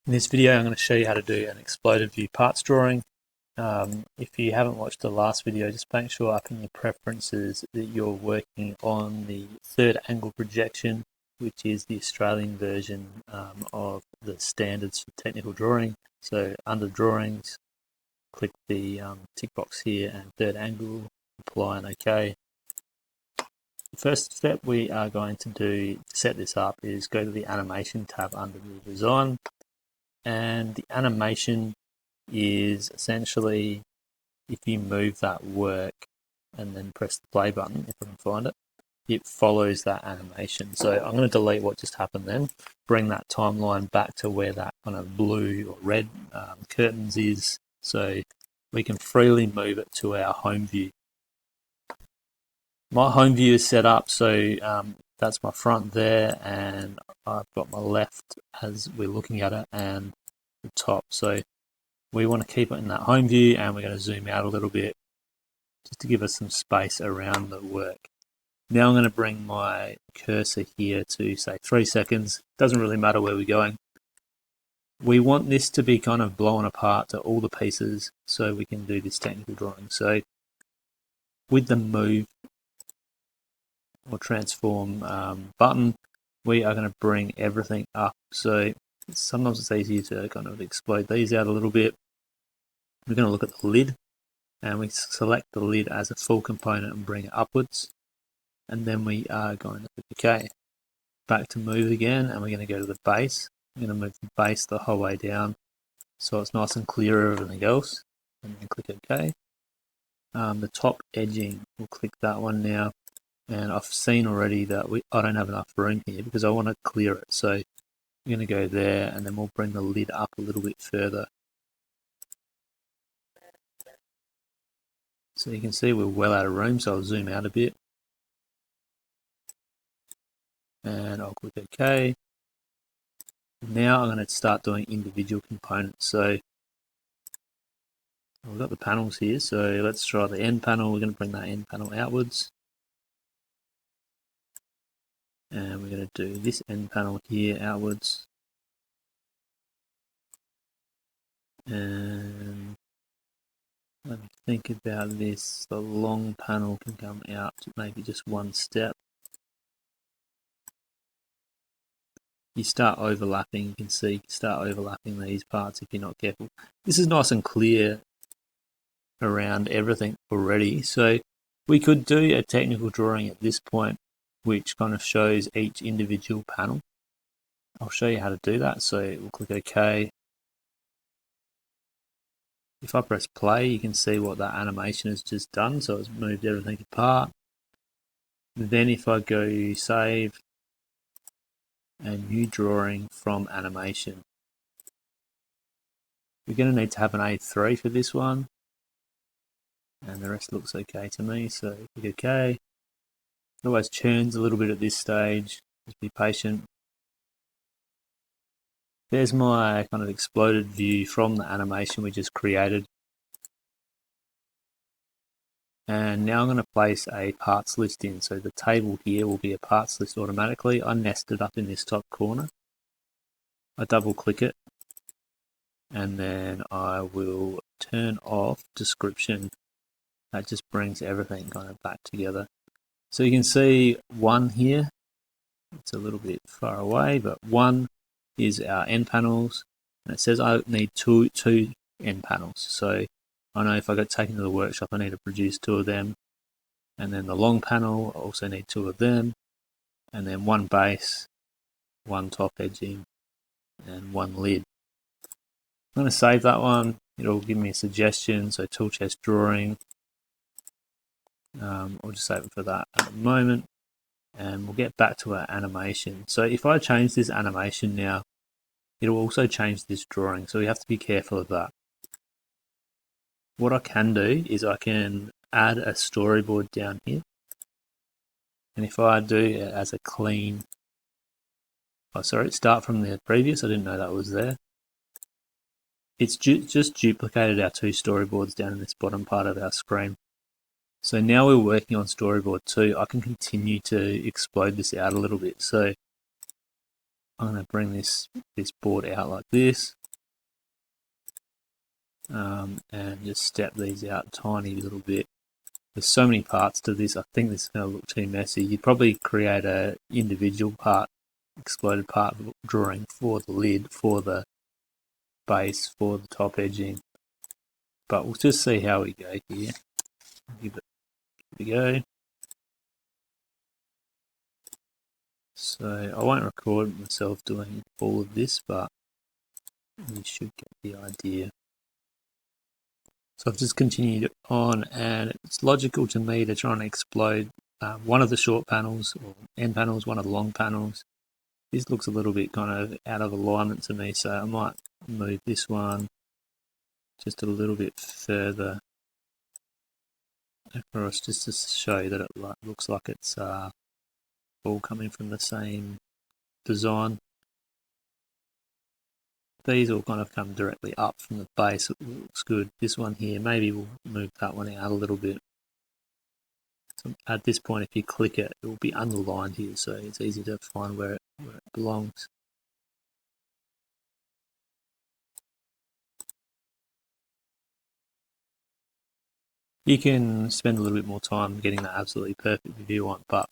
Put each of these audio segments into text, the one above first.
In this video, I'm going to show you how to do an exploded view parts drawing. If you haven't watched the last video, just make sure up in your preferences that you're working on the third angle projection, which is the Australian version of the standards for technical drawing. So under drawings, click the tick box here and third angle, apply and OK. The first step we are going to do to set this up is go to the animation tab under the design. And the animation is essentially if you move that work and then press the play button, if I can find it, it follows that animation. So I'm going to delete what just happened then, bring that timeline back to where that kind of blue or red curtains is, so we can freely move it to our home view. My home view is set up, so that's my front there, and I've got my left as we're looking at it and the top. So we want to keep it in that home view, and we're going to zoom out a little bit just to give us some space around the work. Now I'm going to bring my cursor here to say 3 seconds. Doesn't really matter where we're going. We want this to be kind of blown apart to all the pieces so we can do this technical drawing. So with the move or transform button, we are going to bring everything up. So sometimes it's easier to kind of explode these out a little bit. We're going to look at the lid, and we select the lid as a full component and bring it upwards. And then we are going to click OK. Back to move again, and we're going to go to the base. We're going to move the base the whole way down so it's nice and clear of everything else. And then click OK. The top edging, we'll click that one now. And I've seen already that I don't have enough room here because I want to clear it. So I'm going to go there, and then we'll bring the lid up a little bit further. So you can see we're well out of room, so I'll zoom out a bit. And I'll click OK. Now I'm going to start doing individual components. So we've got the panels here, so let's try the end panel. We're going to bring that end panel outwards. And we're going to do this end panel here outwards. And let me think about this. The long panel can come out maybe just one step. You start overlapping, you can see you start overlapping these parts if you're not careful. This is nice and clear around everything already. So we could do a technical drawing at this point which kind of shows each individual panel. I'll show you how to do that. So we'll click OK. If I press play, you can see what that animation has just done. So it's moved everything apart. Then if I go save and new drawing from animation, we're going to need to have an A3 for this one. And the rest looks okay to me, so click OK. It always churns a little bit at this stage. Just be patient. There's my kind of exploded view from the animation we just created. And now I'm going to place a parts list in. So the table here will be a parts list automatically. I nest it up in this top corner. I double click it. And then I will turn off description. That just brings everything kind of back together. So you can see one here. It's a little bit far away, but one is our end panels. And it says I need two end panels. So I know if I get taken to the workshop, I need to produce 2 of them. And then the long panel, I also need 2 of them. And then one base, one top edging, and one lid. I'm going to save that one. It'll give me a suggestion. So tool chest drawing. I'll just save it for that at the moment. And we'll get back to our animation. So if I change this animation now, it'll also change this drawing. So we have to be careful of that. What I can do is I can add a storyboard down here. And if I do it as a clean, start from the previous, I didn't know that was there. It's just duplicated our 2 storyboards down in this bottom part of our screen. So now we're working on storyboard 2. I can continue to explode this out a little bit. So I'm going to bring this board out like this, and just step these out a tiny little bit. There's so many parts to this, I think this is going to look too messy. You'd probably create a individual part, exploded part drawing for the lid, for the base, for the top edging. But we'll just see how we go here. Give it a go. So I won't record myself doing all of this, but you should get the idea. So I've just continued on, and it's logical to me to try and explode one of the short panels or end panels, one of the long panels. This looks a little bit kind of out of alignment to me, so I might move this one just a little bit further across, just to show that it looks like it's all coming from the same design. These all kind of come directly up from the base. It looks good. This one here, maybe we'll move that one out a little bit. So at this point, if you click it, it will be underlined here, so it's easy to find where it belongs. You can spend a little bit more time getting that absolutely perfect if you want, but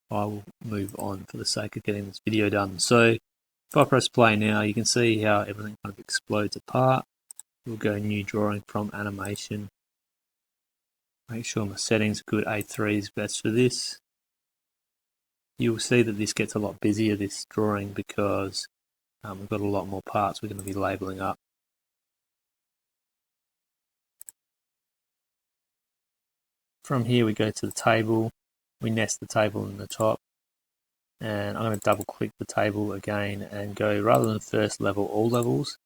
I will move on for the sake of getting this video done. So if I press play now, you can see how everything kind of explodes apart. We'll go new drawing from animation. Make sure my settings are good. A3 is best for this. You'll see that this gets a lot busier, this drawing, because we've got a lot more parts we're going to be labeling up. From here we go to the table. We nest the table in the top. And I'm going to double click the table again and go, rather than first level, all levels.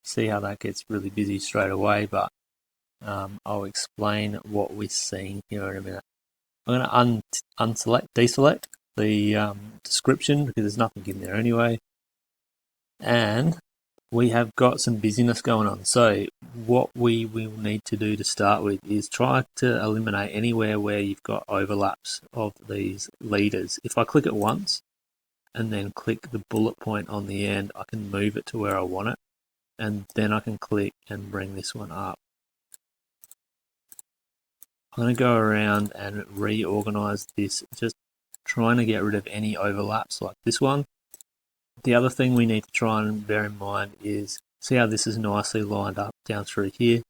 See how that gets really busy straight away, but I'll explain what we're seeing here in a minute. I'm going to deselect the description because there's nothing in there anyway. And we have got some busyness going on. So what we will need to do to start with is try to eliminate anywhere where you've got overlaps of these leaders. If I click it once and then click the bullet point on the end, I can move it to where I want it. And then I can click and bring this one up. I'm going to go around and reorganize this, just trying to get rid of any overlaps like this one. The other thing we need to try and bear in mind is, see how this is nicely lined up down through here.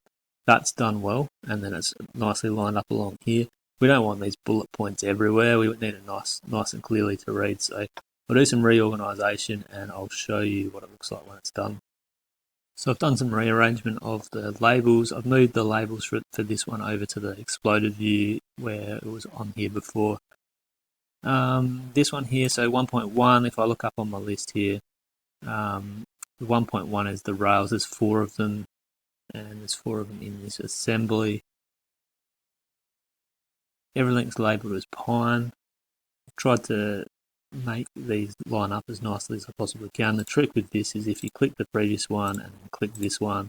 That's done well, and then it's nicely lined up along here. We don't want these bullet points everywhere. We need it nice and clearly to read. So I'll do some reorganization and I'll show you what it looks like when it's done. So I've done some rearrangement of the labels. I've moved the labels for this one over to the exploded view where it was on here before. This one here, so 1.1, if I look up on my list here, 1.1 is the rails. There's 4 of them, and there's 4 of them in this assembly. Everything's labelled as pine. I've tried to make these line up as nicely as I possibly can. The trick with this is if you click the previous one and click this one,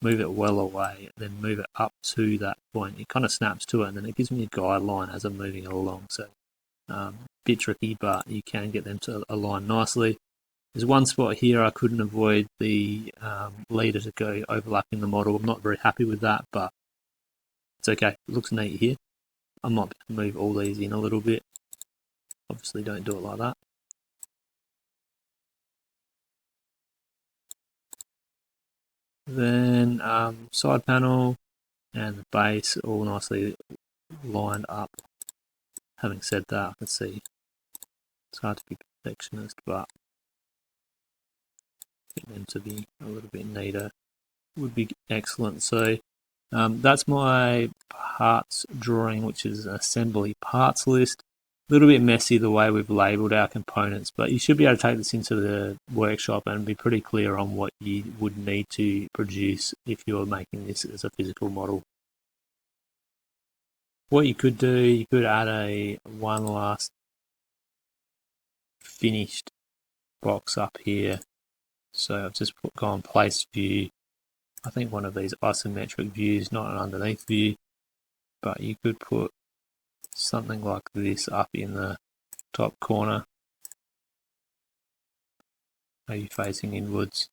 move it well away, then move it up to that point. It kind of snaps to it, and then it gives me a guideline as I'm moving it along. So bit tricky, but you can get them to align nicely. There's one spot here I couldn't avoid the leader to go overlapping the model. I'm not very happy with that, but it's okay. It looks neat here. I might move all these in a little bit. Obviously don't do it like that. Then side panel and the base all nicely lined up. Having said that, I can see it's hard to be perfectionist, but get them to be a little bit neater would be excellent. So that's my parts drawing, which is an assembly parts list. A little bit messy the way we've labelled our components, but you should be able to take this into the workshop and be pretty clear on what you would need to produce if you're making this as a physical model. What you could do, you could add one last finished box up here. So I've just gone place view. I think one of these isometric views, not an underneath view, but you could put something like this up in the top corner. maybe facing inwards,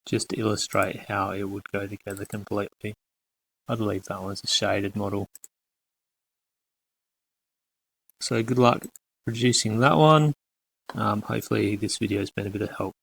just to illustrate how it would go together completely. I'd leave that one as a shaded model. So good luck producing that one. Hopefully this video has been a bit of help.